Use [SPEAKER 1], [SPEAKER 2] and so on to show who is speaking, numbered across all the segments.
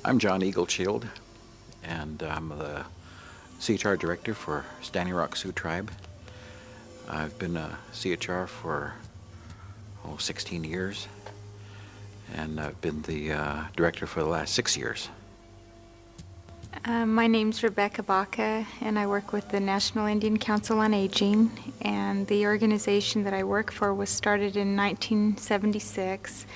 [SPEAKER 1] I'm John Eagleshield, and I'm the CHR Director for Standing Rock Sioux Tribe. I've been a CHR for 16 years, and I've been the Director for the last 6 years.
[SPEAKER 2] My name's LeOyateHoHeca, and I work with the National Indian Council on Aging, and the organization that I work for was started in 1976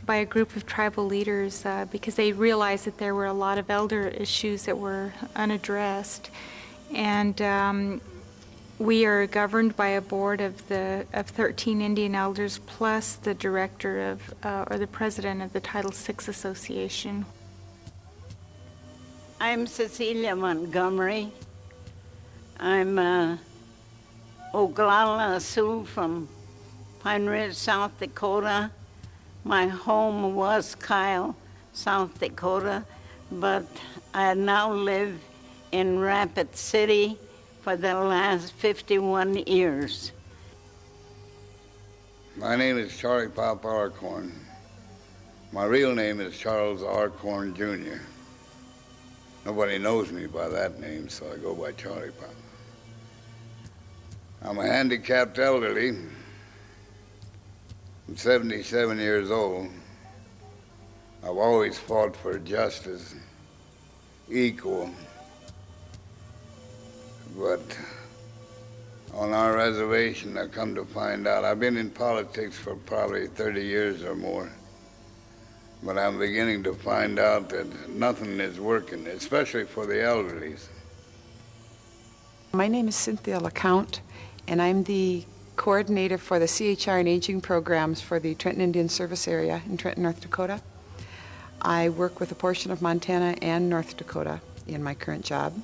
[SPEAKER 2] by a group of tribal leaders because they realized that there were a lot of elder issues that were unaddressed. And we are governed by a board of 13 Indian elders plus the director of or the president of the Title VI Association.
[SPEAKER 3] I'm Cecilia Montgomery. I'm Oglala Sioux from Pine Ridge, South Dakota. My home was Kyle, South Dakota, but I now live in Rapid City for the last 51 years.
[SPEAKER 4] My name is Charlie Pop Arcorn. My real name is Charles Arcorn, Jr. Nobody knows me by that name, so I go by Charlie Pop. I'm a handicapped elderly. I'm 77 years old. I've always fought for justice, equal. But on our reservation, I come to find out, I've been in politics for probably 30 years or more, but I'm beginning to find out that nothing is working, especially for the elderly.
[SPEAKER 5] My name is Cynthia LeCount, and I'm the coordinator for the CHR and Aging programs for the Trenton Indian Service Area in Trenton, North Dakota. I work with a portion of Montana and North Dakota in my current job.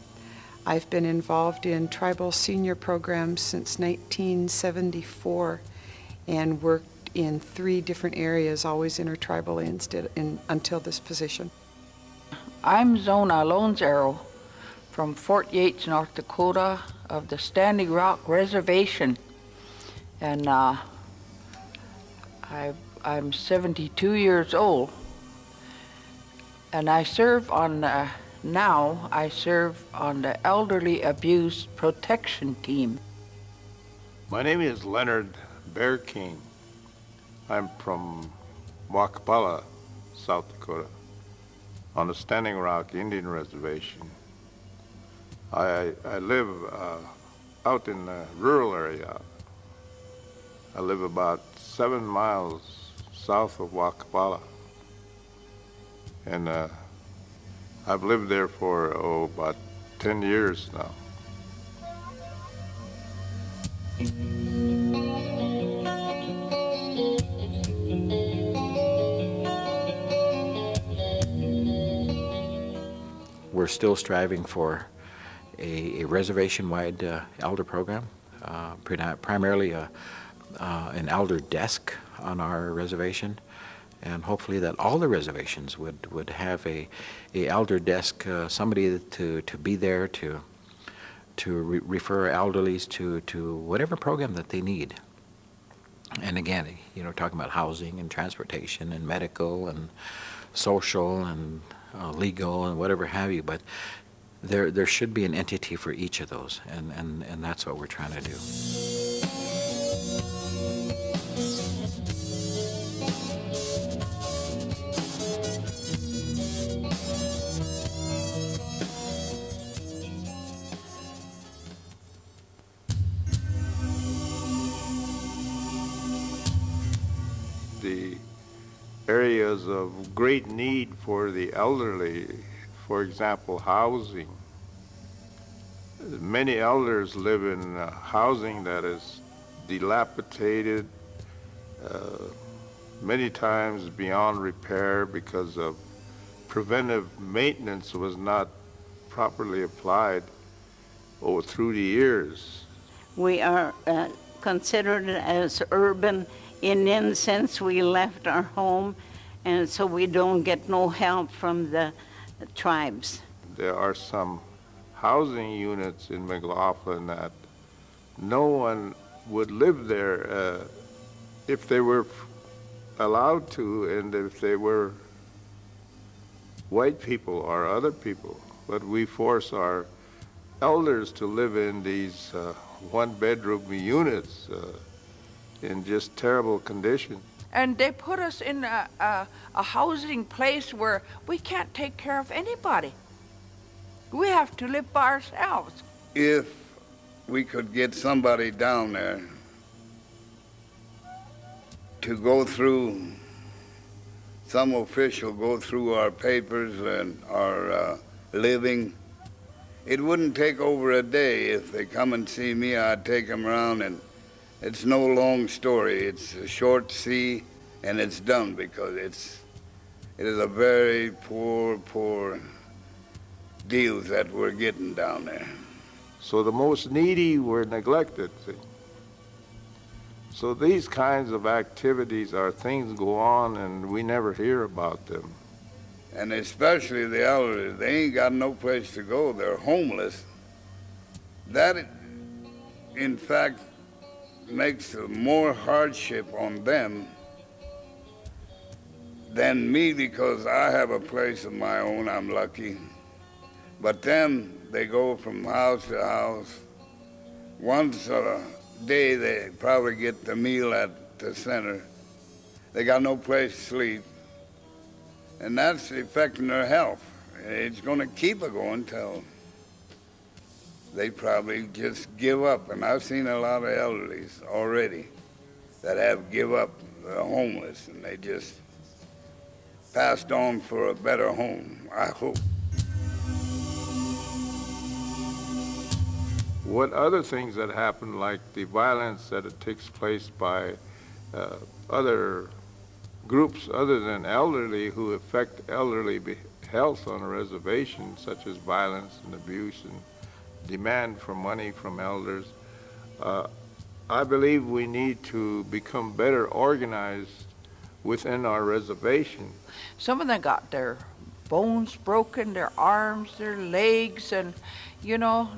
[SPEAKER 5] I've been involved in tribal senior programs since 1974 and worked in 3 different areas, always intertribally until this position.
[SPEAKER 6] I'm Zona Lonzero from Fort Yates, North Dakota of the Standing Rock Reservation. And I'm 72 years old. And I serve on, now I serve on the Elderly Abuse Protection Team.
[SPEAKER 7] My name is Leonard Bear King. I'm from Wakapala, South Dakota, on the Standing Rock Indian Reservation. I live out in the rural area. I live about 7 miles south of Wakapala. And I've lived there for, about 10 years now.
[SPEAKER 1] We're still striving for a reservation-wide elder program, primarily an elder desk on our reservation, and hopefully that all the reservations would have a elder desk, somebody to be there to refer elderlies to whatever program that they need. And again, talking about housing and transportation and medical and social and legal and whatever have you, but there should be an entity for each of those, and that's what we're trying to do.
[SPEAKER 7] The areas of great need for the elderly, for example, housing. Many elders live in housing that is dilapidated, many times beyond repair because of preventive maintenance was not properly applied through the years.
[SPEAKER 3] We are considered as urban Indians since we left our home, and so we don't get no help from the tribes.
[SPEAKER 7] There are some housing units in McLaughlin that no one would live there if they were allowed to, and if they were white people or other people, but we force our elders to live in these one-bedroom units in just terrible conditions.
[SPEAKER 6] And they put us in a housing place where we can't take care of anybody. We have to live by ourselves.
[SPEAKER 4] If we could get somebody down there to go through, some official go through our papers and our living, it wouldn't take over a day. If they come and see me, I'd take them around, and it's no long story. It's a short see, and it's done, because it is a very poor deals that we're getting down there.
[SPEAKER 7] So the most needy were neglected. See? So these kinds of activities are things go on and we never hear about them.
[SPEAKER 4] And especially the elderly, they ain't got no place to go. They're homeless. That, in fact, makes more hardship on them than me, because I have a place of my own, I'm lucky. But them, they go from house to house. Once a day they probably get the meal at the center. They got no place to sleep. And that's affecting their health. It's going to keep it going till they probably just give up. And I've seen a lot of elderlies already that have give up, they're homeless, and they just passed on for a better home, I hope.
[SPEAKER 7] What other things that happen, like the violence that it takes place by other groups other than elderly who affect elderly health on a reservation, such as violence and abuse and demand for money from elders, I believe we need to become better organized within our reservation.
[SPEAKER 6] Some of them got their bones broken, their arms, their legs, and you know,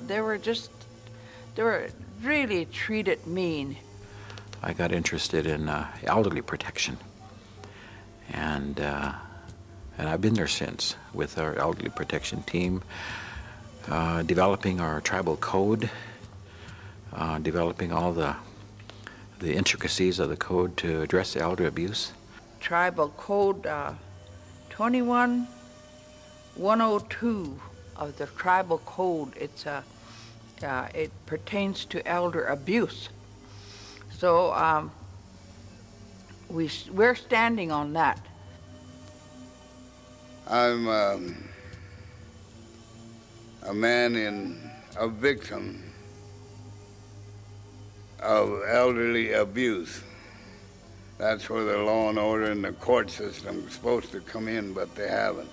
[SPEAKER 6] they were really treated mean.
[SPEAKER 1] I got interested in elderly protection, and I've been there since with our elderly protection team, developing our tribal code, developing all the intricacies of the code to address elder abuse.
[SPEAKER 6] Tribal Code 21-102 of the Tribal Code. It pertains to elder abuse. So we're standing on that.
[SPEAKER 4] I'm a man a victim of elderly abuse. That's where the law and order and the court system is supposed to come in, but they haven't.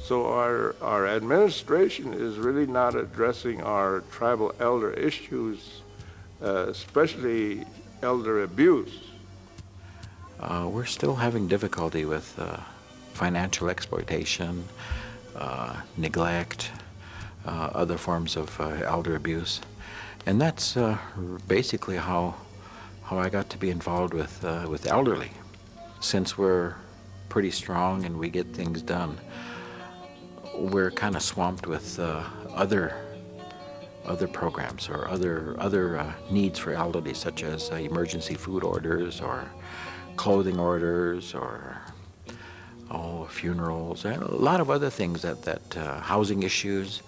[SPEAKER 7] So our administration is really not addressing our tribal elder issues, especially elder abuse.
[SPEAKER 1] We're still having difficulty with financial exploitation, neglect, other forms of elder abuse. And that's basically how I got to be involved with elderly. Since we're pretty strong and we get things done, we're kind of swamped with other programs or other needs for elderly, such as emergency food orders or clothing orders or funerals, and a lot of other things that housing issues,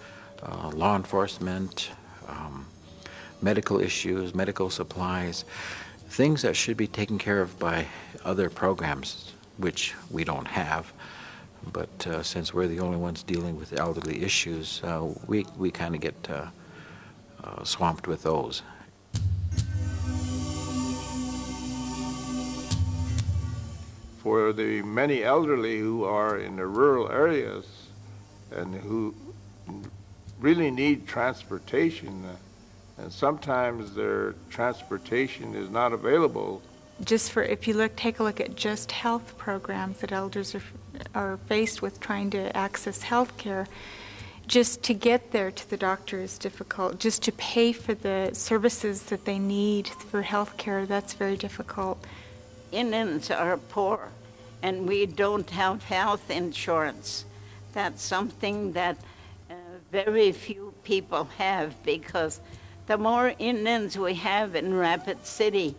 [SPEAKER 1] law enforcement, medical issues, medical supplies, things that should be taken care of by other programs, which we don't have. But since we're the only ones dealing with elderly issues, we kind of get swamped with those.
[SPEAKER 7] For the many elderly who are in the rural areas and who really need transportation, and sometimes their transportation is not available.
[SPEAKER 2] If you take a look at just health programs that elders are faced with trying to access health care, just to get there to the doctor is difficult. Just to pay for the services that they need for health care, that's very difficult.
[SPEAKER 3] Indians are poor, and we don't have health insurance. That's something that very few people have, because the more Indians we have in Rapid City,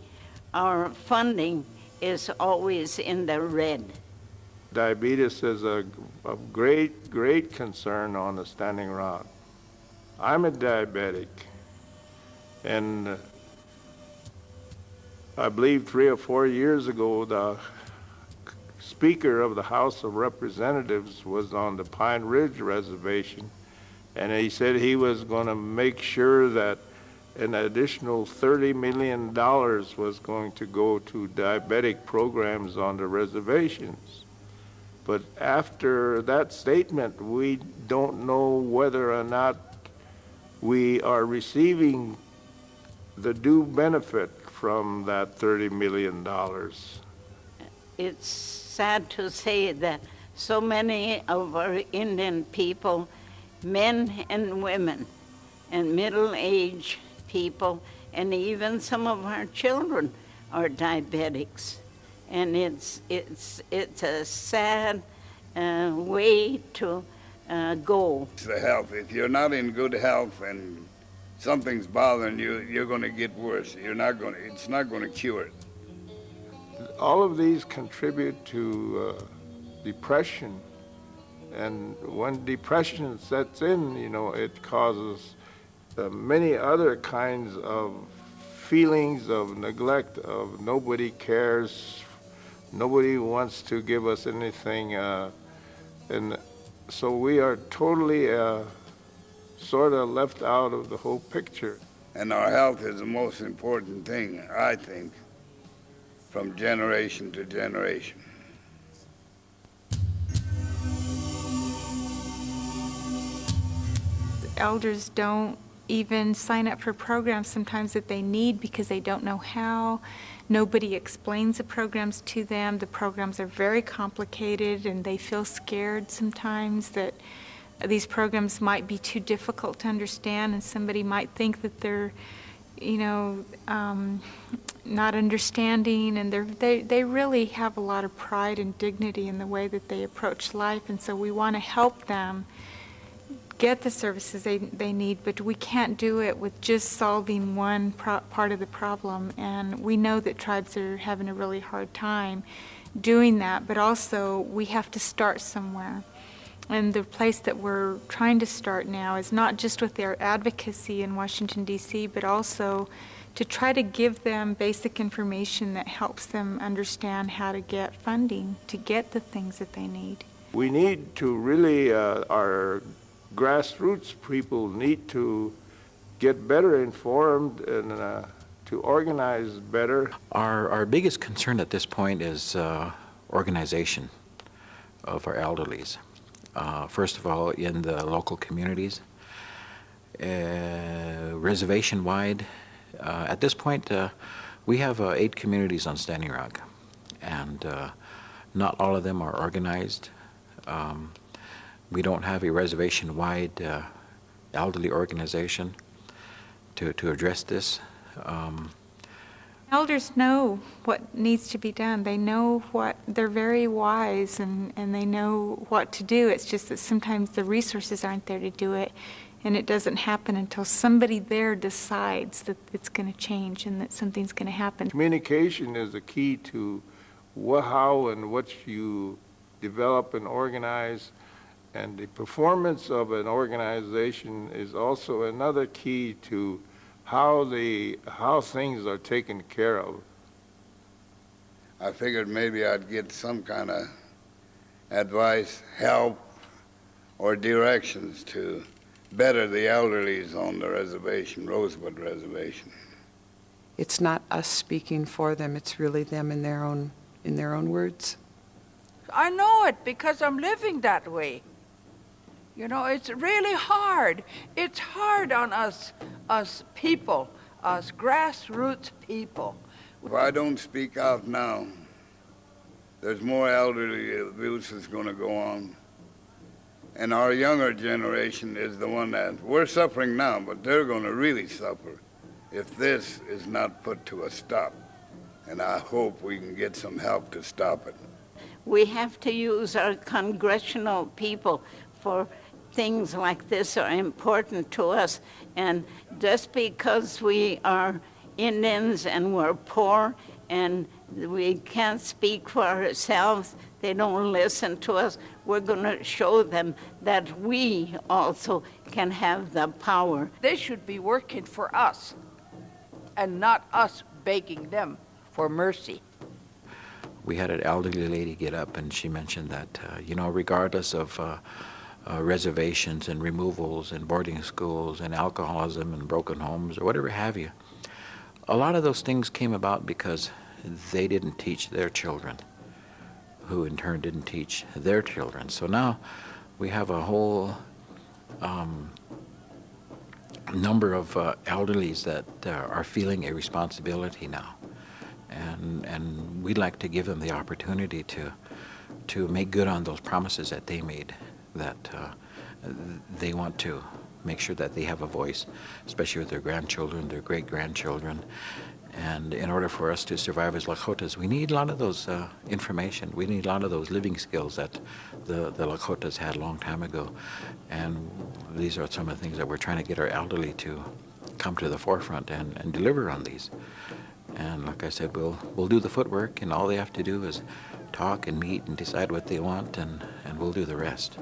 [SPEAKER 3] our funding is always in the red.
[SPEAKER 7] Diabetes is a great concern on the Standing Rock. I'm a diabetic, and I believe 3 or 4 years ago, the Speaker of the House of Representatives was on the Pine Ridge Reservation, and he said he was going to make sure that an additional $30 million was going to go to diabetic programs on the reservations. But after that statement, we don't know whether or not we are receiving the due benefit from that $30 million.
[SPEAKER 3] It's sad to say that so many of our Indian people, men and women, and middle-aged people, and even some of our children are diabetics. And it's a sad way to go.
[SPEAKER 4] It's the health. If you're not in good health and something's bothering you, you're going to get worse. It's not going to cure it.
[SPEAKER 7] All of these contribute to depression, and when depression sets in, it causes many other kinds of feelings of neglect, of nobody cares, nobody wants to give us anything, and so we are totally sort of left out of the whole picture.
[SPEAKER 4] And our health is the most important thing, I think, from generation to generation.
[SPEAKER 2] Elders don't even sign up for programs sometimes that they need because they don't know how. Nobody explains the programs to them. The programs are very complicated, and they feel scared sometimes that these programs might be too difficult to understand, and somebody might think that they're not understanding, and they really have a lot of pride and dignity in the way that they approach life, and so we want to help them get the services they need, but we can't do it with just solving one part of the problem, and we know that tribes are having a really hard time doing that, but also we have to start somewhere. And the place that we're trying to start now is not just with their advocacy in Washington, D.C., but also to try to give them basic information that helps them understand how to get funding, to get the things that they need.
[SPEAKER 7] We need to really, our grassroots people need to get better informed and to organize better.
[SPEAKER 1] Our biggest concern at this point is organization of our elderlies. First of all, in the local communities, reservation-wide. At this point, we have 8 communities on Standing Rock, and not all of them are organized. We don't have a reservation-wide elderly organization to address this.
[SPEAKER 2] Elders know what needs to be done. They know they're very wise, and they know what to do. It's just that sometimes the resources aren't there to do it, and it doesn't happen until somebody there decides that it's going to change and that something's going to happen.
[SPEAKER 7] Communication is the key to how and what you develop and organize, and the performance of an organization is also another key to how things are taken care of.
[SPEAKER 4] I figured maybe I'd get some kind of advice, help, or directions to better the elderlies on the reservation, Rosebud Reservation.
[SPEAKER 5] It's not us speaking for them, it's really them in their own words.
[SPEAKER 6] I know it because I'm living that way. It's really hard. It's hard on us people, us grassroots people.
[SPEAKER 4] If I don't speak out now, there's more elderly abuse that's going to go on. And our younger generation is the one that we're suffering now, but they're going to really suffer if this is not put to a stop. And I hope we can get some help to stop it.
[SPEAKER 3] we have to use our congressional people for things like this are important to us. And just because we are Indians and we're poor and we can't speak for ourselves, they don't listen to us, we're going to show them that we also can have the power.
[SPEAKER 6] They should be working for us and not us begging them for mercy.
[SPEAKER 1] We had an elderly lady get up and she mentioned that, regardless of reservations and removals and boarding schools and alcoholism and broken homes or whatever have you, a lot of those things came about because they didn't teach their children, who in turn didn't teach their children. So now we have a whole number of elderlies that are feeling a responsibility now. And we'd like to give them the opportunity to make good on those promises that they made, that they want to make sure that they have a voice, especially with their grandchildren, their great-grandchildren. And in order for us to survive as Lakotas, we need a lot of those information. We need a lot of those living skills that the Lakotas had a long time ago. And these are some of the things that we're trying to get our elderly to come to the forefront and deliver on these. And like I said, we'll do the footwork, and all they have to do is talk and meet and decide what they want, and we'll do the rest.